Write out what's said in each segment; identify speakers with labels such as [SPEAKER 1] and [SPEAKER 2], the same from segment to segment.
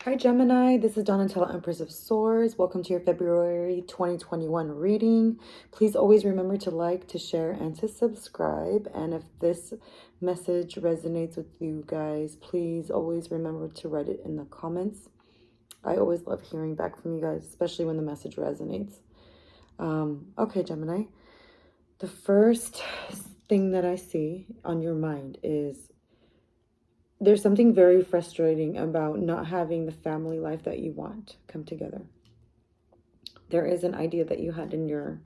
[SPEAKER 1] Hi Gemini, this is Donatella, Empress of Swords. Welcome to your February 2021 reading. Please always remember to like, to share, and to subscribe. And if this message resonates with you guys, please always remember to write it in the comments. I always love hearing back from you guys, especially when the message resonates. Okay, Gemini. The first thing that I see on your mind is there's something very frustrating about not having the family life that you want come together. There is an idea that you had in your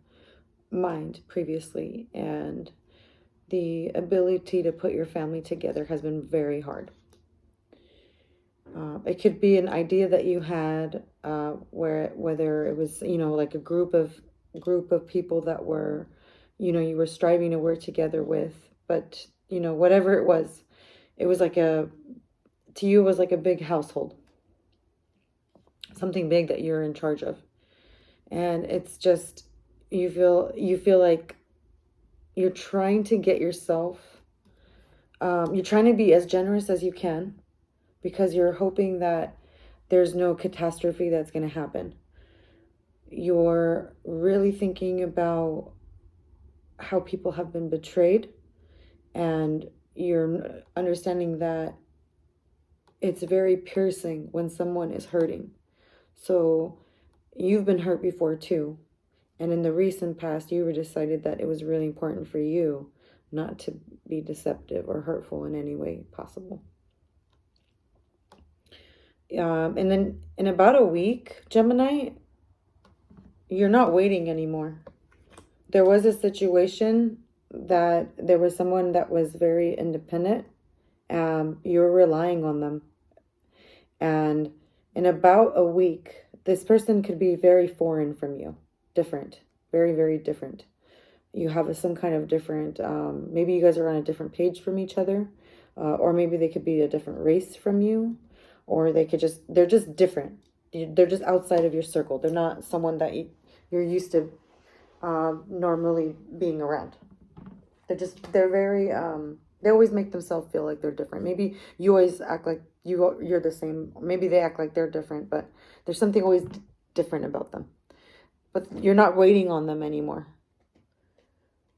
[SPEAKER 1] mind previously, and the ability to put your family together has been very hard. It could be an idea that you had whether it was, like a group of people that were, you were striving to work together with, but whatever it was like to you, it was like a big household, something big that you're in charge of. And it's just, you feel like you're trying to get yourself, you're trying to be as generous as you can because you're hoping that there's no catastrophe that's going to happen. You're really thinking about how people have been betrayed, and you're understanding that it's very piercing when someone is hurting. So you've been hurt before too. And in the recent past, you were decided that it was really important for you not to be deceptive or hurtful in any way possible. And then in about a week, Gemini, you're not waiting anymore. There was a situation that there was someone that was very independent. You were relying on them. And in about a week, this person could be very foreign from you, different, very, very different. You have some kind of different, maybe you guys are on a different page from each other, or maybe they could be a different race from you, or they're just different. They're just outside of your circle. They're not someone that you're used to normally being around. They're very, they always make themselves feel like they're different. Maybe you always act like you're the same. Maybe they act like they're different, but there's something always different about them. But you're not waiting on them anymore.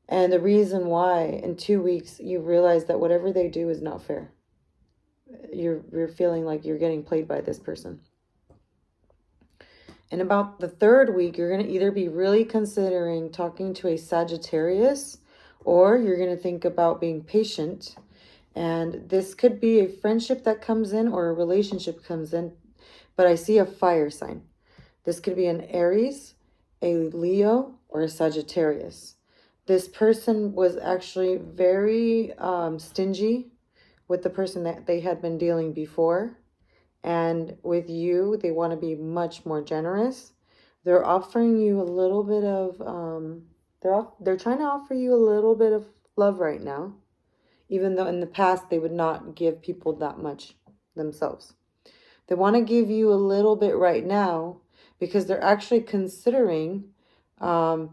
[SPEAKER 1] And the reason why, in 2 weeks, you realize that whatever they do is not fair. You're feeling like you're getting played by this person. In about the third week, you're going to either be really considering talking to a Sagittarius, or you're going to think about being patient. And this could be a friendship that comes in or a relationship comes in. But I see a fire sign. This could be an Aries, a Leo, or a Sagittarius. This person was actually very stingy with the person that they had been dealing before. And with you, they want to be much more generous. They're offering you a little bit of, they're trying to offer you a little bit of love right now, even though in the past they would not give people that much themselves. They want to give you a little bit right now because they're actually considering planting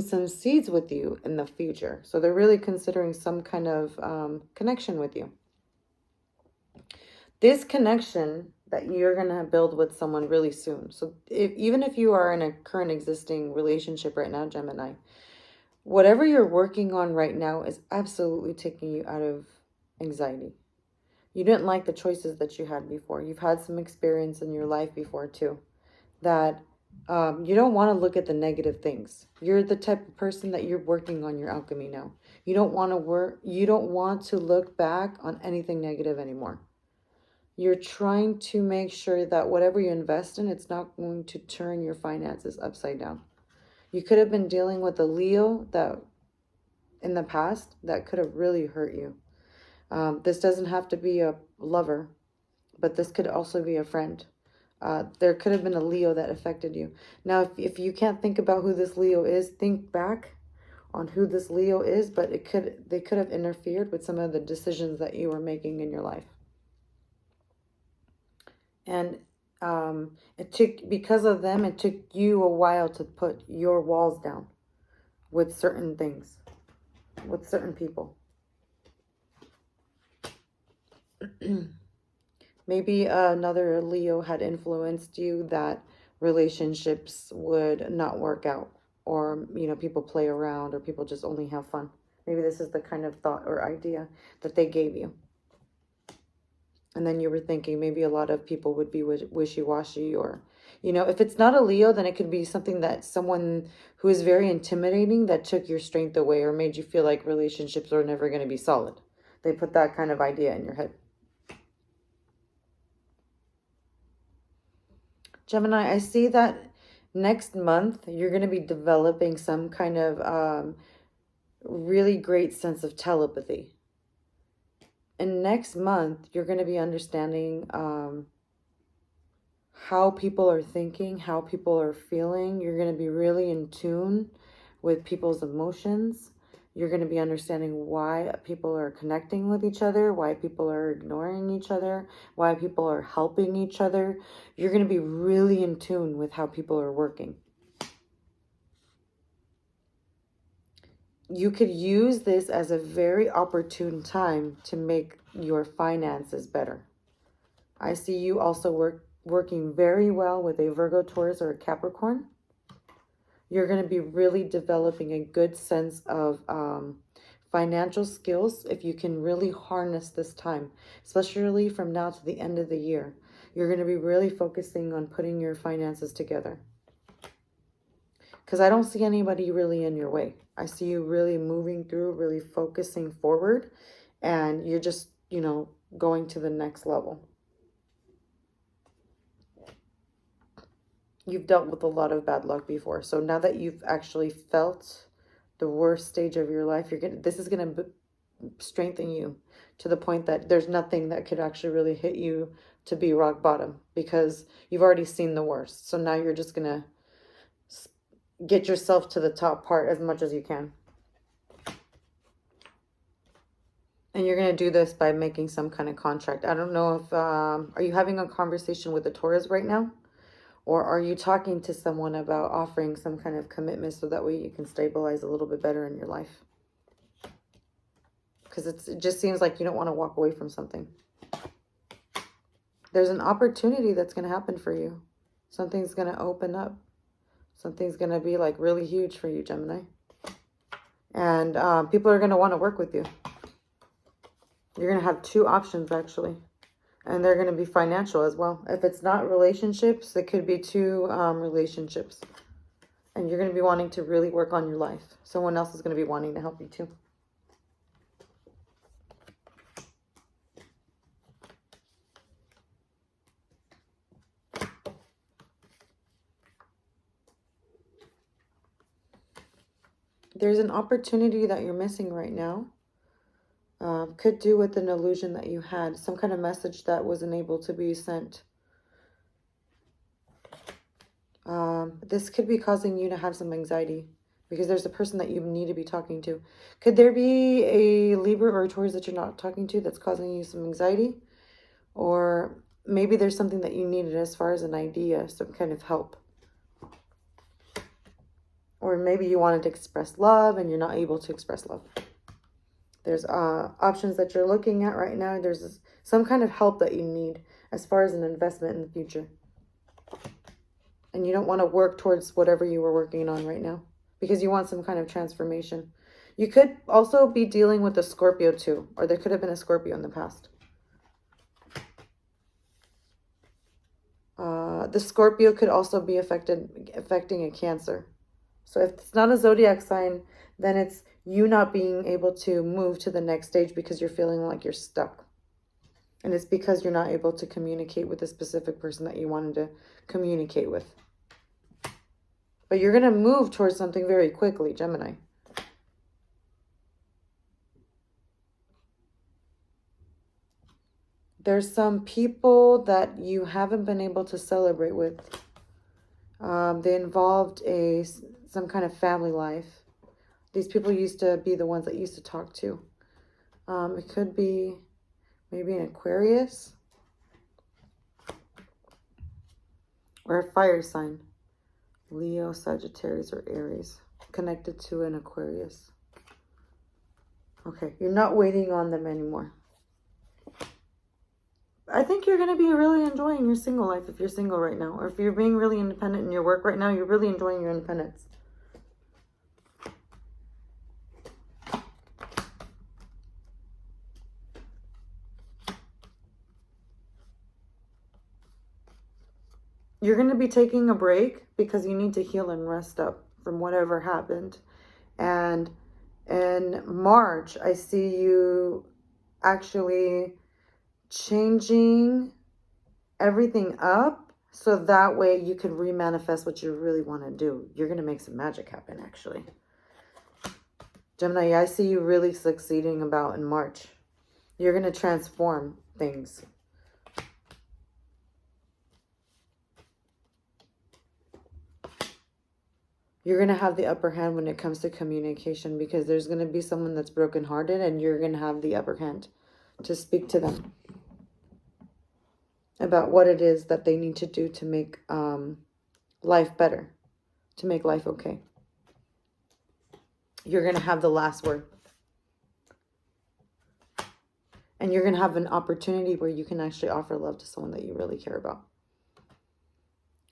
[SPEAKER 1] some seeds with you in the future. So they're really considering some kind of connection with you. This connection that you're going to build with someone really soon. So even if you are in a current existing relationship right now, Gemini, whatever you're working on right now is absolutely taking you out of anxiety. You didn't like the choices that you had before. You've had some experience in your life before too, that you don't want to look at the negative things. You're the type of person that you're working on your alchemy now. You don't want to look back on anything negative anymore. You're trying to make sure that whatever you invest in, it's not going to turn your finances upside down. You could have been dealing with a Leo that in the past that could have really hurt you. This doesn't have to be a lover, but this could also be a friend. There could have been a Leo that affected you. Now, if you can't think about who this Leo is, think back on who this Leo is, but they could have interfered with some of the decisions that you were making in your life. And because of them, it took you a while to put your walls down with certain things, with certain people. Maybe another Leo had influenced you that relationships would not work out, or, you know, people play around, or people just only have fun. Maybe this is the kind of thought or idea that they gave you. And then you were thinking maybe a lot of people would be wishy-washy, or, you know, if it's not a Leo, then it could be something that someone who is very intimidating that took your strength away or made you feel like relationships are never going to be solid. They put that kind of idea in your head. Gemini, I see that next month you're going to be developing some kind of really great sense of telepathy. And next month, you're going to be understanding how people are thinking, how people are feeling. You're going to be really in tune with people's emotions. You're going to be understanding why people are connecting with each other, why people are ignoring each other, why people are helping each other. You're going to be really in tune with how people are working. You could use this as a very opportune time to make your finances better. I see you also working very well with a Virgo, Taurus, or a Capricorn. You're going to be really developing a good sense of financial skills if you can really harness this time, especially from now to the end of the year. You're going to be really focusing on putting your finances together. Because I don't see anybody really in your way. I see you really moving through, really focusing forward, and you're just, you know, going to the next level. You've dealt with a lot of bad luck before. So now that you've actually felt the worst stage of your life, this is going to strengthen you to the point that there's nothing that could actually really hit you to be rock bottom, because you've already seen the worst. So now you're just going to get yourself to the top part as much as you can. And you're going to do this by making some kind of contract. I don't know if, are you having a conversation with the Taurus right now? Or are you talking to someone about offering some kind of commitment so that way you can stabilize a little bit better in your life? Because it just seems like you don't want to walk away from something. There's an opportunity that's going to happen for you. Something's going to open up. Something's going to be like really huge for you, Gemini. And people are going to want to work with you. You're going to have two options, actually. And they're going to be financial as well. If it's not relationships, it could be two relationships. And you're going to be wanting to really work on your life. Someone else is going to be wanting to help you too. There's an opportunity that you're missing right now. Could do with an illusion that you had. Some kind of message that wasn't able to be sent. This could be causing you to have some anxiety, because there's a person that you need to be talking to. Could there be a Libra or a Taurus that you're not talking to that's causing you some anxiety? Or maybe there's something that you needed as far as an idea, some kind of help. Or maybe you wanted to express love and you're not able to express love. There's options that you're looking at right now. There's some kind of help that you need as far as an investment in the future. And you don't want to work towards whatever you were working on right now, because you want some kind of transformation. You could also be dealing with a Scorpio too, or there could have been a Scorpio in the past. The Scorpio could also be affecting a Cancer. So if it's not a zodiac sign, then it's you not being able to move to the next stage because you're feeling like you're stuck. And it's because you're not able to communicate with the specific person that you wanted to communicate with. But you're going to move towards something very quickly, Gemini. There's some people that you haven't been able to celebrate with. They involved some kind of family life. These people used to be the ones that used to talk to. It could be maybe an Aquarius or a fire sign. Leo, Sagittarius, or Aries. Connected to an Aquarius. Okay, you're not waiting on them anymore. I think you're going to be really enjoying your single life if you're single right now. Or if you're being really independent in your work right now, you're really enjoying your independence. You're going to be taking a break because you need to heal and rest up from whatever happened. And in March, I see you actually changing everything up so that way you can remanifest what you really want to do. You're going to make some magic happen, actually. Gemini, I see you really succeeding about in March. You're going to transform things. You're going to have the upper hand when it comes to communication because there's going to be someone that's brokenhearted and you're going to have the upper hand to speak to them about what it is that they need to do to make life better, to make life okay. You're going to have the last word. And you're going to have an opportunity where you can actually offer love to someone that you really care about.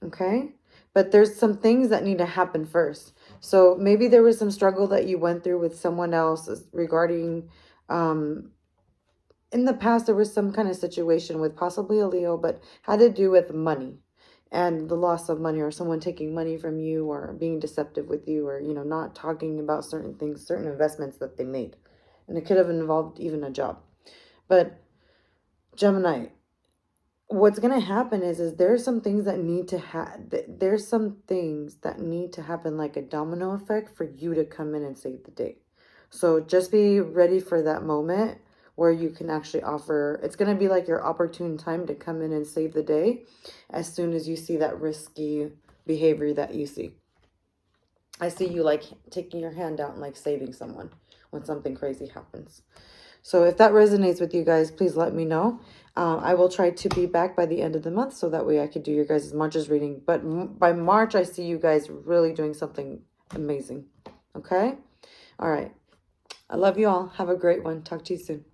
[SPEAKER 1] Okay? But there's some things that need to happen first. So maybe there was some struggle that you went through with someone else regarding, in the past, there was some kind of situation with possibly a Leo, but had to do with money and the loss of money or someone taking money from you or being deceptive with you or, not talking about certain things, certain investments that they made. And it could have involved even a job. But Gemini, what's going to happen is there's some things that need to there's some things that need to happen like a domino effect for you to come in and save the day. So just be ready for that moment where you can actually offer. It's going to be like your opportune time to come in and save the day as soon as you see that risky behavior that you see. I see you like taking your hand out and like saving someone when something crazy happens. So if that resonates with you guys, please let me know. I will try to be back by the end of the month so that way I could do your guys' March's reading. But by March, I see you guys really doing something amazing. Okay? All right. I love you all. Have a great one. Talk to you soon.